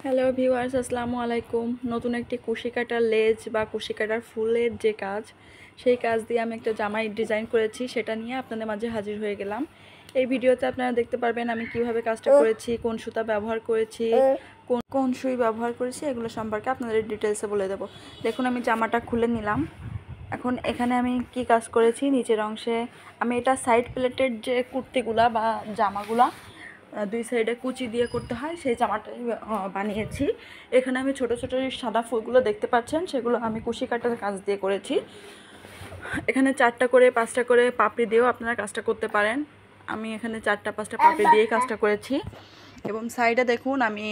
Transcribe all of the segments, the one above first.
Hello viewers, আসসালামু আলাইকুম। নতুন একটি কুশি কাটার লেজ বা কুশি কাটার ফুলের যে কাজ, সেই কাজ দিয়ে আমি একটা জামাই ডিজাইন করেছি, সেটা নিয়ে আপনাদের মাঝে হাজির হয়ে গেলাম। এই ভিডিওতে আপনারা দেখতে পারবেন আমি কিভাবে কাজটা করেছি, কোন সুতা ব্যবহার করেছি, কোন সুই ব্যবহার করেছি, এগুলো সম্পর্কে আপনাদের ডিটেলসে বলে দেবো। দেখুন, আমি জামাটা খুলে নিলাম। এখন এখানে আমি কি কাজ করেছি, নিচের অংশে আমি এটা সাইড প্লেটের যে কুর্তিগুলা বা জামাগুলা দুই সাইডে কুচি দিয়ে করতে হয়, সেই জামাটাই বানিয়েছি। এখানে আমি ছোট ছোট সাদা ফুলগুলো দেখতে পাচ্ছেন, সেগুলো আমি কুশি কাটার কাজ দিয়ে করেছি। এখানে 4টা করে 5টা করে পাপড়ি দিয়েও আপনারা কাজটা করতে পারেন। আমি এখানে 4টা 5টা পাপড়ি দিয়ে কাজটা করেছি। এবং সাইডে দেখুন আমি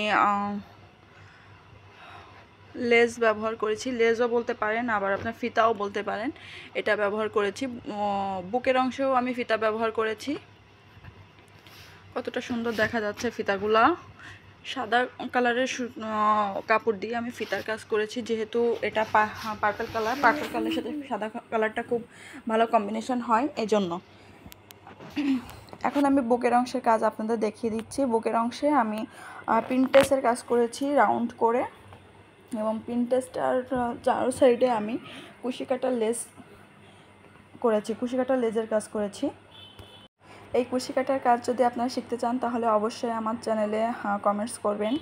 লেস ব্যবহার করেছি, লেসও বলতে পারেন, আবার আপনার ফিতাও বলতে পারেন। এটা ব্যবহার করেছি। বুকের অংশেও আমি ফিতা ব্যবহার করেছি। কতটা সুন্দর দেখা যাচ্ছে ফিতাগুলা। সাদা কালারের কাপড় দিয়ে আমি ফিতার কাজ করেছি, যেহেতু এটা পার্পল কালারের সাথে সাদা কালারটা খুব ভালো কম্বিনেশন হয়, এজন্য। এখন আমি বুকের অংশের কাজ আপনাদের দেখিয়ে দিচ্ছি। বুকের অংশে আমি প্রিন্টেসের কাজ করেছি রাউন্ড করে, এবং প্রিন্টেসটার চারো সাইডে আমি কুশি কাটার লেস করেছি, কুশি কাটার লেজের কাজ করেছি। এই কুশি কাটার কাজ যদি আপনারা শিখতে চান, তাহলে অবশ্যই আমার চ্যানেলে কমেন্টস করবেন,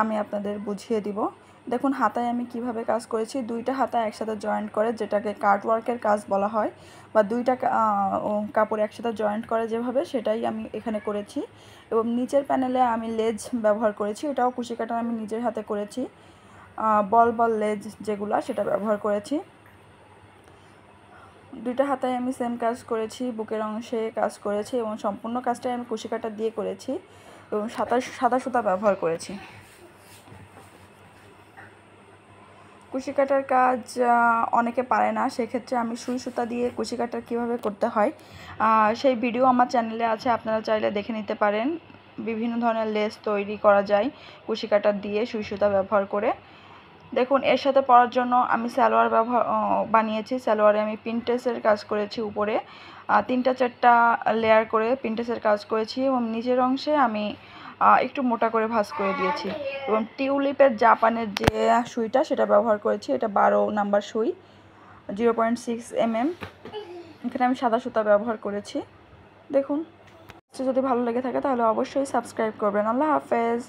আমি আপনাদের বুঝিয়ে দিব। দেখুন হাতায় আমি কিভাবে কাজ করেছি। 2টা হাতা একসাথে জয়েন্ট করে, যেটাকে কাট ওয়ার্কের কাজ বলা হয়, বা 2টা কাপড় একসাথে জয়েন্ট করে যেভাবে, সেটাই আমি এখানে করেছি। এবং নিচের প্যানেলে আমি লেজ ব্যবহার করেছি, এটাও কুশি কাটার আমি নিজের হাতে করেছি। বল লেজ যেগুলো, সেটা ব্যবহার করেছি। 2টা হাতায় আমি সেম কাজ করেছি, বুকের অংশে কাজ করেছি, এবং সম্পূর্ণ কাজটাই আমি কুশি কাটা দিয়ে করেছি, এবং সাদা সুতা ব্যবহার করেছি। কুশি কাটার কাজ অনেকে পারে না, সেক্ষেত্রে আমি সুই সুতা দিয়ে কুশি কাটা কীভাবে করতে হয় সেই ভিডিও আমার চ্যানেলে আছে, আপনারা চাইলে দেখে নিতে পারেন। বিভিন্ন ধরনের লেস তৈরি করা যায় কুশি কাটার দিয়ে সুই সুতা ব্যবহার করে। দেখুন, এর সাথে পরার জন্য আমি সালোয়ার বানিয়েছি। সালোয়ারে আমি প্রিন্টেসের কাজ করেছি, উপরে 3টা 4টা লেয়ার করে প্রিন্টেসের কাজ করেছি, এবং নিচের অংশে আমি একটু মোটা করে ভাঁজ করে দিয়েছি। এবং টিউলিপের জাপানের যে সুইটা, সেটা ব্যবহার করেছি। এটা 12 নাম্বার সুই, 0.6 mm। এখানে আমি সাদা সুতা ব্যবহার করেছি। দেখুন, যদি ভালো লেগে থাকে তাহলে অবশ্যই সাবস্ক্রাইব করবেন। আল্লাহ হাফেজ।